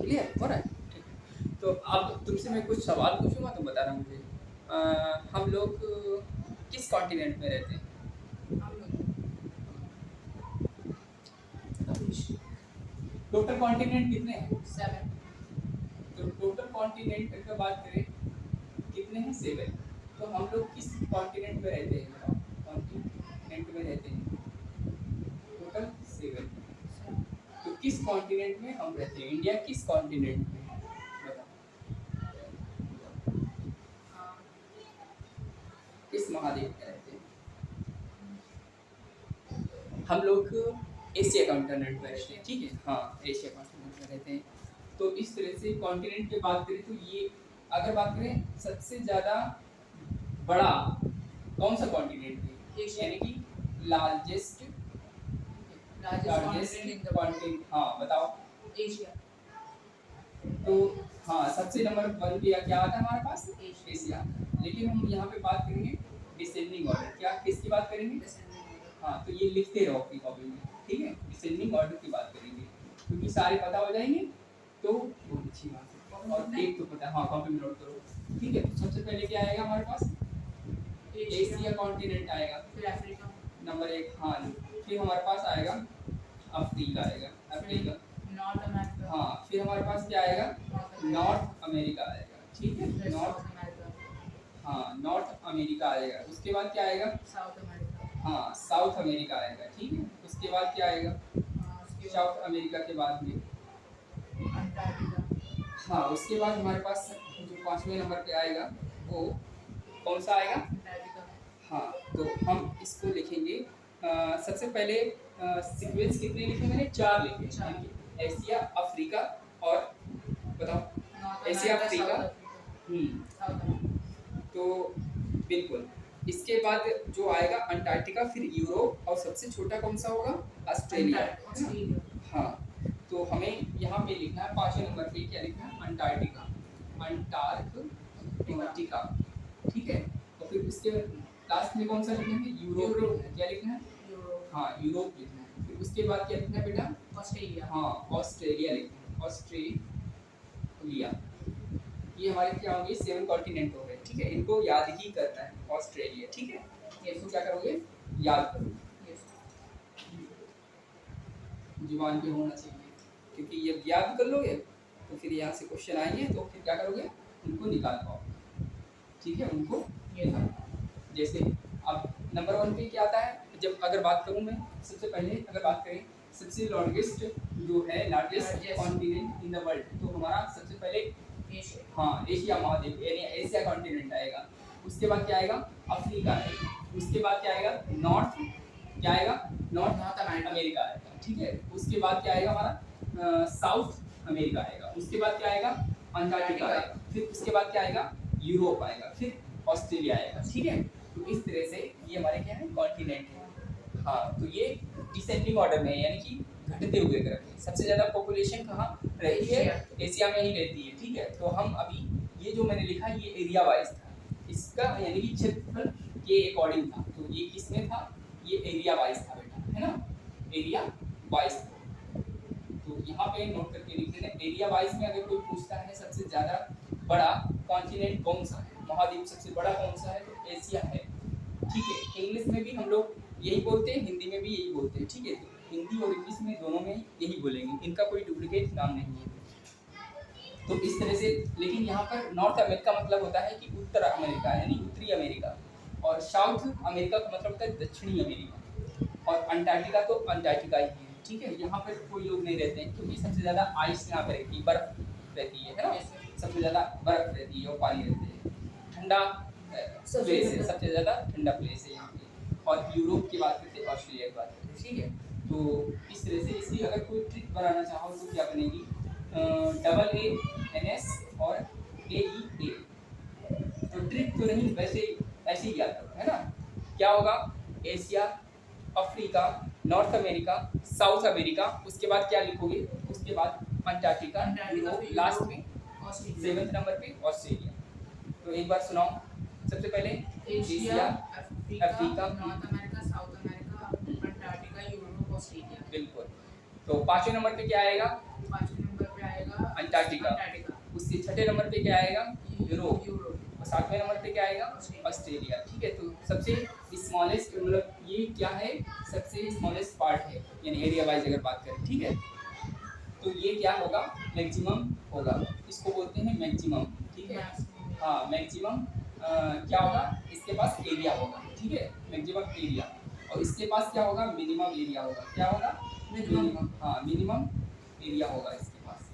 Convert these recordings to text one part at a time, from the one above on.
Clear हो रहा है? ठीक है। तो अब तुमसे मैं कुछ सवाल पूछूँगा, तुम बताना मुझे। हम लोग किस कॉन्टिनेंट में रहते हैं? हम लोग टोटल कॉन्टिनेंट कितने हैं? 7 तो टोटल कॉन्टिनेंट की बात करें, कितने हैं? 7। तो हम लोग किस कॉन्टिनेंट में रहते हैं? बताओ, कॉन्टिनेंट में रहते हैं टोटल 7। तो किस कॉन्टिनेंट में हम रहते हैं? इंडिया किस कॉन्टिनेंट में है? बताओ, किस महाद्वीप में रहते हैं? हम लोग एशिया कॉन्टिनेंट में रहते हैं, ठीक है। हाँ, एशिया कॉन्टिनेंट में रहते हैं। तो इस तरह से कॉन्टिनेंट की बात करें तो ये, अगर बात करें सबसे ज़्यादा बड़ा कौन सा कॉन्टिनेंट है, एशिया। यानी कि largest continent in the world. Continent, हाँ बताओ। एशिया। तो हाँ, सबसे नंबर 1 पे क्या आता है हमारे पास? एशिया। एशिया। लेकिन हम यहाँ पे बात करेंगे डिसेंडिंग ऑर्डर। क्या, किसकी बात करेंगे? हाँ, तो ये लिखते रहो अपनी कॉपी में, ठीक है। डिसेंडिंग ऑर्डर की बात करेंगे, क्योंकि सारे पता हो जाएंगे तो बहुत अच्छी बात है। और एक तो पता है, हाँ कॉपी में नोट करो, ठीक है। तो सबसे पहले क्या आएगा हमारे पास? एशिया कॉन्टिनेंट आएगा, फिर अफ्रीका, नंबर 1। हाँ, फिर हमारे पास आएगा अफ्रीका आएगा, अफ्रीका। नॉर्थ अमेरिका, हाँ, फिर हमारे पास क्या आएगा? नॉर्थ अमेरिका आएगा, ठीक है। फिर नॉर्थ, साउथ अमेरिका, हाँ नॉर्थ अमेरिका आएगा। उसके बाद क्या आएगा? साउथ अमेरिका, हाँ, साउथ अमेरिका आएगा, ठीक है। उसके बाद क्या आएगा? उसके साउथ अमेरिका के बाद में, अंटार्कटिका, हाँ उसके बाद हमारे पास जो 5वें नंबर पे आएगा वो कौन सा आएगा? अंटार्कटिका। हाँ, तो हम इसको लिखेंगे। सबसे पहले सीक्वेंस कितने लिखे मैंने? 4 लिखे, चार। यानी कि एशिया, अफ्रीका और बताओ, north Asia, America, Africa. South Africa, south America. तो बिल्कुल, इसके बाद जो आएगा अंटार्कटिका, फिर यूरोप, और सबसे छोटा कौन सा होगा? ऑस्ट्रेलिया। ऑस्ट्रेलिया। हाँ, तो हमें यहाँ पे लिखना है 5वें नंबर पे, क्या लिखना है? अंटार्कटिका, अंटार्कटिका, ठीक है। और फिर उसके लास्ट में कौन सा लिखना है? यूरोप लिखना है। क्या लिखना है? यूरोप। हाँ, यूरोप लिखना है। फिर उसके बाद क्या लिखना है बेटा? ऑस्ट्रेलिया। हाँ, ऑस्ट्रेलिया लिखना है, ऑस्ट्रेलिया। ये हमारे क्या होंगे? 7 कॉन्टिनेंट हो गए, ठीक है। इनको याद ही करना है, ऑस्ट्रेलिया, ठीक है। ये इसको क्या करोगे? याद करोगे, जुबान पे होना चाहिए, क्योंकि ये याद कर लोगे तो फिर यहाँ से क्वेश्चन आएंगे तो फिर क्या करोगे? उनको निकाल पाओगे, ठीक है। उनको निकाल पाओ। जैसे अब नंबर 1 पे क्या आता है? जब अगर बात करूँ मैं, सबसे पहले अगर बात करें सबसे लार्जेस्ट जो है, largest continent in the world, तो हमारा सबसे पहले एशिया। हाँ, एशिया महाद्वीप यानी एशिया कॉन्टिनेंट आएगा। उसके बाद क्या आएगा? अफ्रीका आएगा। उसके बाद क्या आएगा? नॉर्थ, क्या आएगा? नॉर्थ अमेरिका आएगा, ठीक है। उसके बाद क्या आएगा हमारा? साउथ अमेरिका आएगा। उसके बाद क्या आएगा? अंटार्कटिका आएगा। फिर उसके बाद क्या आएगा? यूरोप आएगा। फिर ऑस्ट्रेलिया आएगा, ठीक है। तो इस तरह से ये हमारे क्या है? कॉन्टिनेंट है। हाँ, तो ये डिसेंडिंग ऑर्डर में है, यानी कि घटते हुए क्रम में। सबसे ज़्यादा पॉपुलेशन कहाँ रहती है? एशिया में ही रहती है, ठीक है। तो हम अभी ये जो मैंने लिखा ये एरिया वाइज था, इसका यानी कि क्षेत्रफल के अकॉर्डिंग था। तो ये किसमें था? ये एरिया वाइज था बेटा, है ना, एरिया वाइज था। तो यहाँ पे नोट करके लिख देना, एरिया वाइज में अगर कोई पूछता है सबसे ज़्यादा बड़ा कॉन्टिनेंट कौन सा है, महाद्वीप सबसे बड़ा कौन सा है, तो एशिया है, ठीक है। इंग्लिश में भी हम लोग यही बोलते हैं, हिंदी में भी यही बोलते हैं, ठीक है। तो हिंदी और इंग्लिश में दोनों में यही बोलेंगे, इनका कोई डुप्लीकेट नाम नहीं है। तो इस तरह से, लेकिन यहाँ पर नॉर्थ अमेरिका मतलब होता है कि उत्तर अमेरिका, यानी उत्तरी अमेरिका, और साउथ अमेरिका का मतलब होता है दक्षिणी अमेरिका, और अंटार्कटिका तो अंटार्कटिका ही है, ठीक है। यहाँ पर कोई लोग नहीं रहते हैं, क्योंकि सबसे ज़्यादा आइस यहाँ पर रहती है, बर्फ रहती है ना, सबसे ज़्यादा बर्फ रहती है और पानी रहते हैं। ठंडा प्लेस है, सबसे ज़्यादा ठंडा प्लेस है यहाँ पे। और यूरोप की बात करते हैं, ऑस्ट्रेलिया की बात करते हैं, ठीक है। तो इस तरह से इसकी अगर कोई ट्रिक बनाना चाहो तो क्या बनेगी? AANS और AEA। तो ट्रिक तो नहीं, वैसे ऐसे ही याद करो, है ना। क्या होगा? Asia, Africa, north America, south America, उसके बाद क्या लिखोगे? उसके बाद अंटार्कटिका, यूरोप, लास्ट में 7वें नंबर पे ऑस्ट्रेलिया। तो एक बार सुनाओ, सबसे पहले Asia, Africa, north America, south America, Antarctica, Europe, Australia. बिल्कुल। तो 5वें नंबर पे क्या आएगा? 5वें नंबर पे आएगा आएगा अंटार्कटिका। अंटार्कटिका। उसके छठे नंबर पे क्या आएगा? यूरोप। यूरोप। और सातवें नंबर पे क्या आएगा? ऑस्ट्रेलिया। ठीक है, तो सबसे स्मॉलेस्ट मतलब ये क्या है? सबसे स्मॉलेस्ट पार्ट है, यानी एरिया वाइज अगर बात करें। ठीक है, तो ये क्या होगा? मैक्सिमम होगा, इसको बोलते हैं मैक्सिमम। ठीक है, हाँ मैक्सिमम क्या होगा? इसके पास एरिया होगा। ठीक है, मैक्सिमम एरिया। और इसके पास क्या होगा? मिनिमम एरिया होगा। क्या होगा? मिनिमम, हाँ मिनिमम एरिया होगा इसके पास।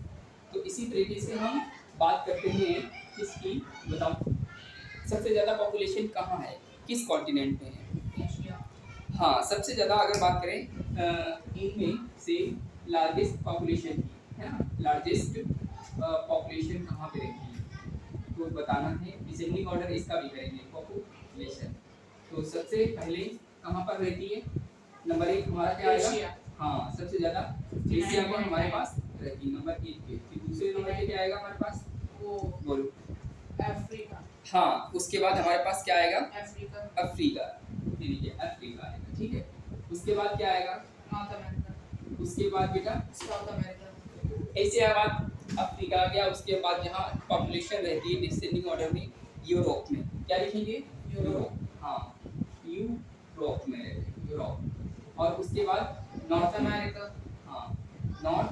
तो इसी तरीके से हम बात करते हैं किसकी, बताओ सबसे ज़्यादा पॉपुलेशन कहाँ है, किस कॉन्टिनेंट में है? एशिया। हाँ, सबसे ज़्यादा अगर बात करें इनमें से लार्जेस्ट पॉपुलेशन की, है ना, लार्जेस्ट पॉपुलेशन कहाँ पे रहती है तो बताना है। डिसेंडिंग ऑर्डर इसका भी करेंगे, पॉपुलेशन। तो सबसे पहले कहाँ पर रहती है? नंबर 1 हमारा क्या आएगा? एशिया। हाँ, सबसे ज़्यादा एशिया में हमारे पास रहती है, नंबर 1 पे। फिर दूसरे नंबर पे क्या आएगा हमारे पास? वो बोलो। अफ्रीका। हाँ, उसके बाद हमारे पास क्या आएगा? अफ्रीका। अफ्रीका, ये लीजिए अफ्रीका आएगा। ठीक है, उसके बाद क्या आएगा? North America. उसके बाद बेटा साउथ अमेरिका। एशिया बाद अफ्रीका आ गया। उसके बाद जहाँ पॉपुलेशन रहती है डिसेंडिंग ऑर्डर में, यूरोप में। क्या लिखेंगे? यूरोप। हाँ, यूरोप में रहते हैं, यूरोप। और उसके बाद नॉर्थ अमेरिका। हाँ, नॉर्थ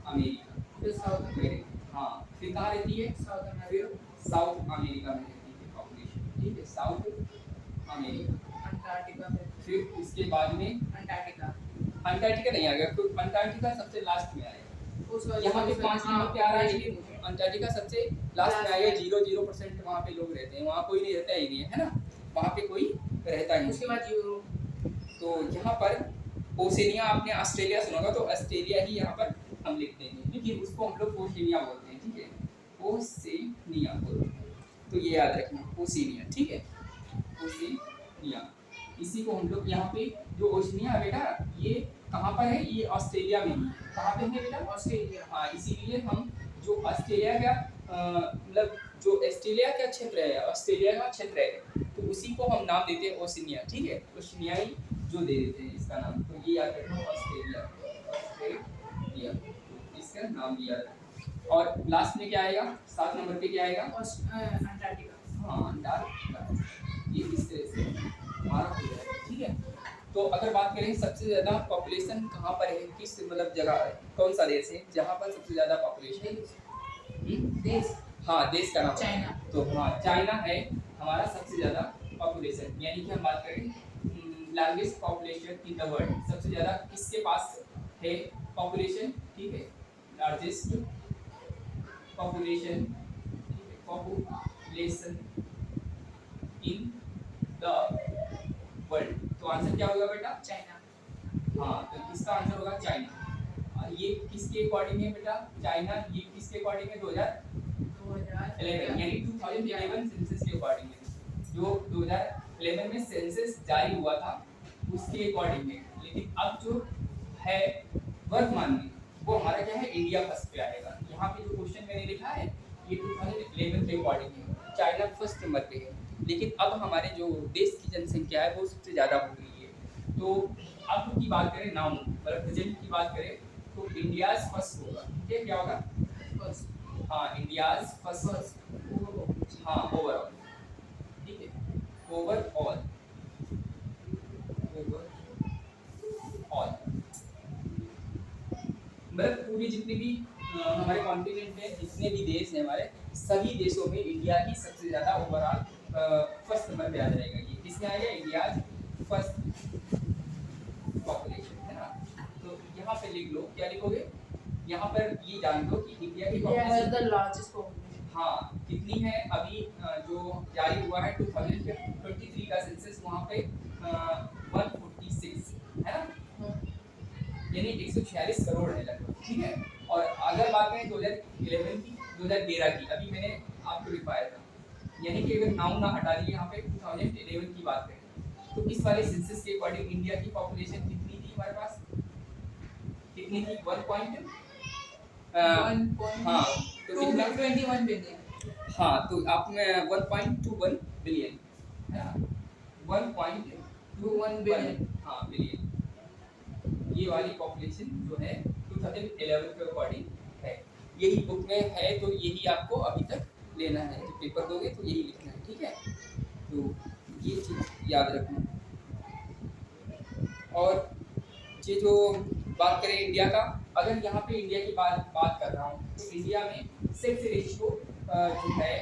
अमेरिका। फिर साउथ अमेरिका। हाँ, फिर कहाँ रहती है? साउथ फिर अमेरिका। साउथ अमेरिका में रहती है पॉपुलेशन। ठीक है, साउथ अमेरिका। अंटार्कटिका। फिर उसके बाद में अंटार्कटिका। अंटार्कटिका नहीं आएगा, तो अंटार्कटिका सबसे लास्ट में आएगा। उस यहाँ पे 5 नंबर पे आ रहा है, हाँ, लेकिन अंटार्कटिका सबसे लास्ट में आएगा। 0% वहाँ पे लोग रहते हैं, वहाँ कोई नहीं रहता ही नहीं है ना, वहाँ पे कोई रहता नहीं। उसके बाद यूरोप। तो यहाँ पर ओसेनिया, आपने ऑस्ट्रेलिया सुना होगा, तो ऑस्ट्रेलिया ही यहाँ पर हम लिख देंगे, लेकिन उसको हम लोग ओसेनिया बोलते हैं। ठीक है, ओसेनिया बोलते हैं, तो ये याद रखना, ओसेनिया। ठीक है, ओसेनिया। इसी को हम लोग यहाँ पे जो ओशनिया है बेटा, ये कहाँ पर है? ये ऑस्ट्रेलिया में ही। कहाँ पे है बेटा? ऑस्ट्रेलिया। हाँ, इसीलिए हम जो ऑस्ट्रेलिया का मतलब जो ऑस्ट्रेलिया का क्षेत्र है, ऑस्ट्रेलिया का क्षेत्र है, तो उसी को हम नाम देते हैं ओशनिया। ठीक है, ओशनियाई जो दे देते हैं इसका नाम। तो ये याद रखना, ऑस्ट्रेलिया, ऑस्ट्रेलिया, इसका नाम लिया था। और लास्ट में क्या आएगा? 7 नंबर पे क्या आएगा? अंटार्कटिका। हाँ, अंटार्कटिका। ये इस तरह से हमारा हो जाएगा। ठीक है, तो अगर बात करें सबसे ज़्यादा पॉपुलेशन कहाँ पर है, किस मतलब जगह है, कौन सा देश है जहाँ पर सबसे ज़्यादा पॉपुलेशन? देश। हाँ, देश का नाम चाइना। तो हाँ, चाइना है हमारा सबसे ज़्यादा पॉपुलेशन। यानी कि हम बात करें largest population in the world, सबसे ज़्यादा किसके पास है पॉपुलेशन? ठीक है, largest population, population in the world. तो आंसर क्या होगा बेटा? चाइना। हाँ, तो इसका आंसर होगा चाइना। ये किसके अकॉर्डिंग है बेटा? चाइना ये किसके अकॉर्डिंग है? 2011 यानी 2011 सेंसस के अकॉर्डिंग है। जो 2011 में सेंसस जारी हुआ था उसके अकॉर्डिंग है। लेकिन अब जो है वर्तमान में, वो हमारा क्या है? इंडिया फर्स्ट पे आएगा। यहाँ पे जो क्वेश्चन मैंने लिखा है ये 2011 के अकॉर्डिंग है, चाइना फर्स्ट नंबर पे है। लेकिन अब हमारे जो देश की जनसंख्या है वो सबसे ज़्यादा हो गई है। तो अब की बात करें नाउ, मतलब प्रेजेंट की बात करें, तो इंडियाज फर्स्ट होगा। ठीक है, क्या होगा? फर्स्ट। हाँ, इंडियाज फर्स्ट। हाँ, ओवरऑल। ठीक है, ओवरऑल, ओवरऑल मतलब पूरी जितनी भी हमारे कॉन्टिनेंट है, जितने भी देश हैं हमारे, सभी देशों में इंडिया ही सबसे ज़्यादा ओवरऑल फर्स्ट नंबर पे आ जाएगा। ये किसमें आएगा? इंडियाज फर्स्ट पॉपुलेशन, है ना। तो यहाँ पे लिख लो, क्या लिखोगे? यहाँ पर ये जान लो कि इंडिया की पॉपुलेशन हाँ कितनी है अभी। जो जारी हुआ है 2023 का सेंसस, वहाँ पे 146 है ना, यानी 146 करोड़ है लगभग। ठीक है, और अगर बात करें 2011 की, 2013 की, अभी मैंने आपको लिखवाया था, यानी कि अगर नाउ ना हटा दिए यहाँ पे 2011 की बात करें, तो इस वाले सेंसस के अकॉर्डिंग इंडिया की पॉपुलेशन कितनी थी हमारे पास? कितनी थी? 1 पॉइंट हाँ, तो कितना? 21 बिलियन। हाँ, तो आप में 1.21 बिलियन है ना, 1.21 बिलियन। हाँ बिलियन, ये वाली पॉपुलेशन जो है 2011 के अकॉर्डिंग है। यही बुक में है, तो यही आपको अभी तक लेना है। जब पेपर दोगे तो यही लिखना है, ठीक है। तो ये चीज़ याद रखना। और ये जो बात करें इंडिया का, अगर यहाँ पे इंडिया की बात कर रहा हूँ, तो इंडिया में सेक्स रेशियो जो है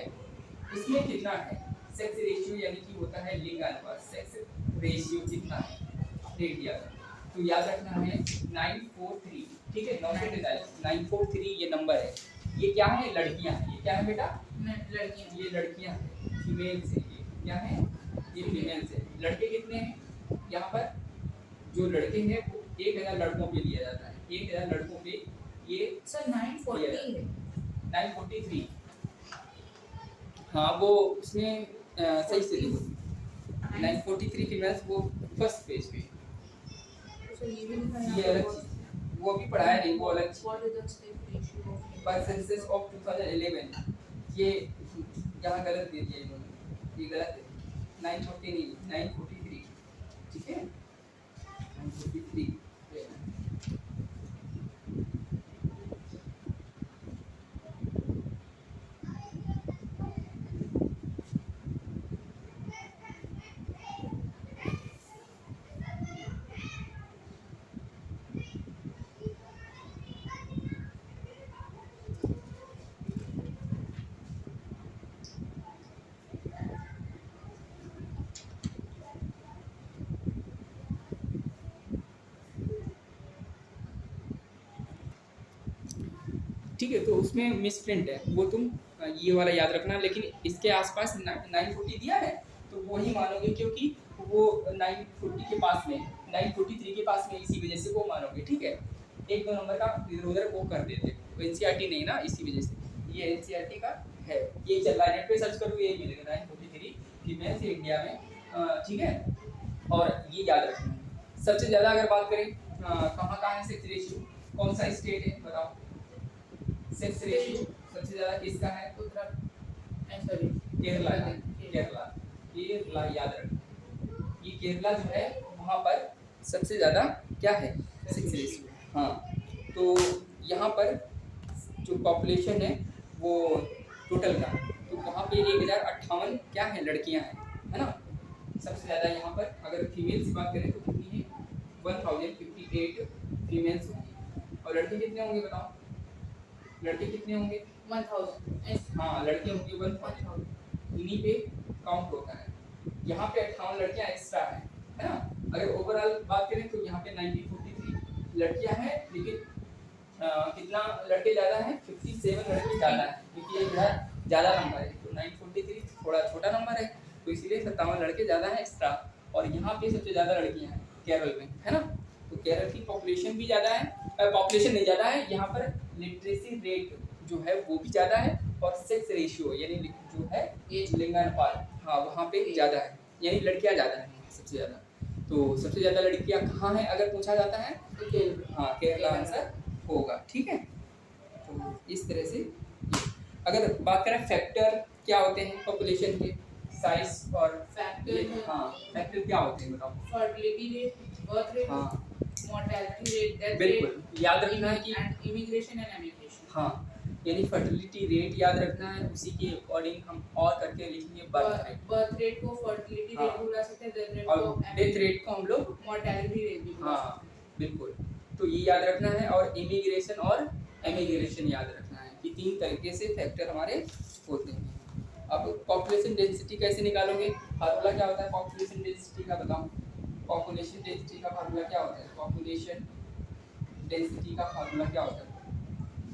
उसमें कितना है। सेक्स रेशियो यानी कि होता है लिंग अनुपात। सेक्स रेशियो कितना है अपने इंडिया का, तो याद रखना है 943, ठीक है। 943 ये नंबर है। ये क्या है, लड़कियां हैं। ये क्या है बेटा, लड़कियां। ये लड़कियां हैं, फीमेल्स है। ये क्या है, ये फीमेल्स है। लड़के कितने हैं यहाँ पर, जो लड़के हैं वो 1000 लड़कों पे लिया जाता है। 1000 लड़कों पे ये सर 940 है। 943, हाँ वो उसमें सही से लिखो। 943 फीमेल्स, वो फर्स्ट पेज पे। सर ये भी लिखा है ये अलग चीज, वो अभी पढ़ाया नहीं, वो अलग चीज। What is the state ratio of पर सेंसस ऑफ 2011, ये यहाँ गलत दे दिया इन्होंने, ये गलत है। 940 नहीं, 943, ठीक है। 943 ठीक है। तो उसमें मिस प्रिंट है, वो तुम ये वाला याद रखना। लेकिन इसके आसपास 940 दिया है तो वो ही मानोगे, क्योंकि वो 940 के पास में, 943 के पास में, इसी वजह से वो मानोगे, ठीक है। एक दो नंबर का इधर उधर वो कर देते, तो एनसीईआरटी नहीं ना, इसी वजह से ये एनसीईआरटी का है। ये चल रहा है, नेट पे सर्च करो यही मिलेगा, 943 फीमेल्स इंडिया में, ठीक है। और ये याद रखना है। सबसे ज़्यादा अगर बात करें कहाँ कहाँ है सेक्स रेशियो, कौन सा स्टेट है बताओ। सेक्स रेशियो सबसे ज्यादा किसका है, सॉरी केरला का। केरला याद रखना, ये केरला जो है वहाँ पर सबसे ज्यादा क्या है, सेक्स रेशियो। हाँ, तो यहाँ पर जो पॉपुलेशन है वो टोटल का, तो वहाँ पे 1058 क्या है, लड़कियाँ हैं, है ना। सबसे ज़्यादा यहाँ पर अगर फीमेल्स की बात करें तो कितनी है, 1058 फीमेल्स होंगी। और लड़के कितने होंगे बताओ, लड़के कितने होंगे, 1000। हाँ लड़के होंगे 1000। इन्हीं पे काउंट होता है। यहाँ पे 58 लड़कियाँ एक्स्ट्रा है ना। अगर ओवरऑल बात करें तो यहाँ पे 943 लड़कियाँ हैं, लेकिन कितना लड़के ज़्यादा हैं, 57 लड़के ज़्यादा हैं, क्योंकि ये ज़्यादा नंबर है। तो 943 थोड़ा छोटा नंबर है, तो इसीलिए 57 लड़के ज़्यादा हैं एक्स्ट्रा। और यहाँ पे सबसे ज़्यादा लड़कियाँ हैं केरल में, है ना। तो केरल की पॉपुलेशन भी ज़्यादा है, पॉपुलेशन नहीं ज़्यादा है, यहाँ पर लिटरेसी रेट जो है वो भी ज़्यादा है, और सेक्स रेशियो यानी जो है लिंगानुपात, हाँ वहाँ पे ज़्यादा है, यानी लड़कियाँ ज़्यादा हैं सबसे ज़्यादा। तो सबसे ज़्यादा लड़कियाँ कहाँ हैं अगर पूछा जाता है तो केरला। हाँ केरला आंसर होगा, ठीक है। तो इस तरह से अगर बात करें फैक्टर क्या होते हैं पॉपुलेशन के, साइज और फैक्टर, हाँ फैक्टर क्या होते हैं बताओ। फर्टिलिटी रेट, बर्थ रेट, हाँ मोर्टेलिटी रेट, डेथ रेट, बिल्कुल याद रखना है कि एंड इमिग्रेशन एंड एमिग्रेशन। हाँ, यानी फर्टिलिटी रेट याद रखना है, उसी के अकॉर्डिंग हम और करके लिखेंगे बर्थ रेट। बर्थ रेट को फर्टिलिटी रेट बोला सकते हैं, डेथ रेट और को डेथ रेट को हम लोग मोर्टेलिटी रेट भी बोला हाँ बिल्कुल। तो ये याद रखना है, और इमिग्रेशन और एमिग्रेशन याद रखना है कि 3 तरीके से फैक्टर हमारे होते हैं। अब पॉपुलेशन डेंसिटी कैसे निकालोगे, फार्मूला क्या होता है पॉपुलेशन डेंसिटी का बताओ। पॉपुलेशन डेंसिटी का फार्मूला क्या होता है, पॉपुलेशन डेंसिटी का फार्मूला क्या होता है,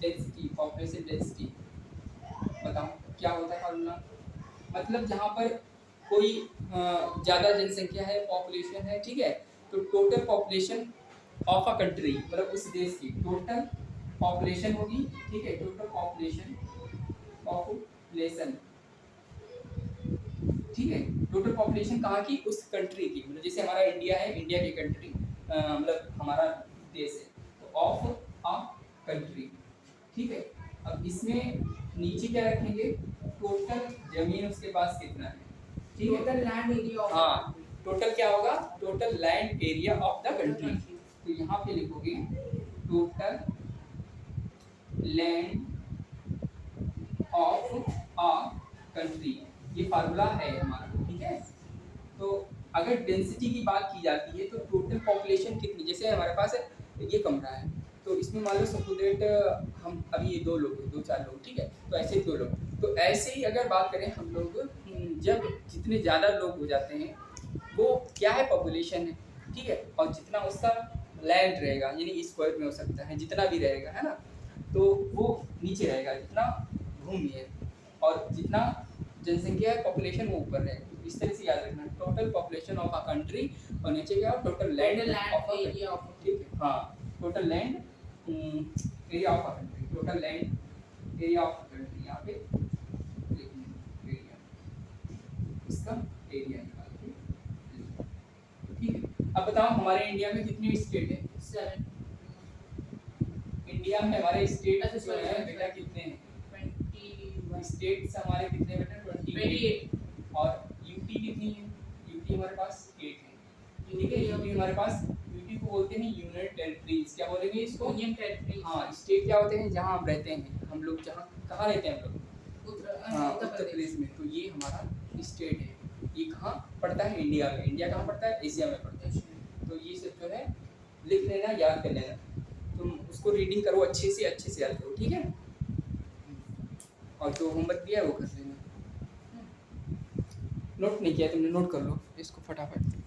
डेंसिटी, पॉपुलेशन डेंसिटी बताओ क्या होता है फार्मूला। मतलब जहाँ पर कोई ज़्यादा जनसंख्या है, पॉपुलेशन है, ठीक है, तो total population of a country, मतलब उस देश की टोटल पॉपुलेशन होगी, ठीक है। टोटल पॉपुलेशन ठीक है, टोटल पॉपुलेशन कहाँ की, उस कंट्री की, मतलब जैसे हमारा इंडिया है, इंडिया की कंट्री मतलब हमारा देश है, तो ऑफ अ कंट्री, ठीक है। अब इसमें नीचे क्या रखेंगे, टोटल जमीन उसके पास कितना है, ठीक है। टोटल लैंड एरिया ऑफ हाँ, टोटल क्या होगा, total land area of the country. तो यहाँ पे लिखोगे total land of a country, ये फार्मूला है हमारा, ठीक है। तो अगर डेंसिटी की बात की जाती है तो टोटल पॉपुलेशन कितनी, जैसे हमारे पास ये कमरा है तो इसमें मान लो सपोज दैट हम अभी ये 2 लोग हैं, 2-4 लोग, ठीक है, तो ऐसे ही 2 लोग, तो ऐसे ही अगर बात करें हम लोग जब जितने ज़्यादा लोग हो जाते हैं वो क्या है, पॉपुलेशन है, ठीक है, और जितना उसका लैंड रहेगा यानी स्क्वायर में हो सकता है जितना भी रहेगा, है ना, तो वो नीचे रहेगा, जितना भूमि है, और जितना जनसंख्या है पॉपुलेशन वो ऊपर रहेगा। इस तरह से याद रखना, total population of a country और नीचे क्या, total land Total land of a area of a ठीक है, हाँ, total land area of a country, total land area of a country, यहाँ पे एरिया, इसका एरिया निकाल के, ठीक है। अब बताओ हमारे इंडिया में कितने स्टेट है? 7 इंडिया में हमारे स्टेट अच्छा, जो है sorry, बेटा कितने हैं? 21 स्टेट्स हमारे कितने बेटा? 28 और यूटी कितनी है? यूटी हमारे पास 8 है, ठीक है। यूटी हमारे पास, यूटी को बोलते हैं यूनियन टेरिटरीज, क्या बोलेंगे इसको? Union territory. हाँ, स्टेट क्या होते हैं जहाँ हम रहते हैं, हम लोग जहाँ कहाँ रहते हैं हम लोग? हाँ, उत्तर प्रदेश में, तो ये हमारा स्टेट है। ये कहाँ पड़ता है? इंडिया में। इंडिया कहाँ पड़ता है? एशिया में पड़ता है। तो ये सब जो है लिख लेना, याद कर लेना, तुम उसको रीडिंग करो अच्छे से याद करो, ठीक है। और जो होमवर्क दिया है वो कर लेना। नोट नहीं किया तुमने, नोट कर लो इसको फटाफट।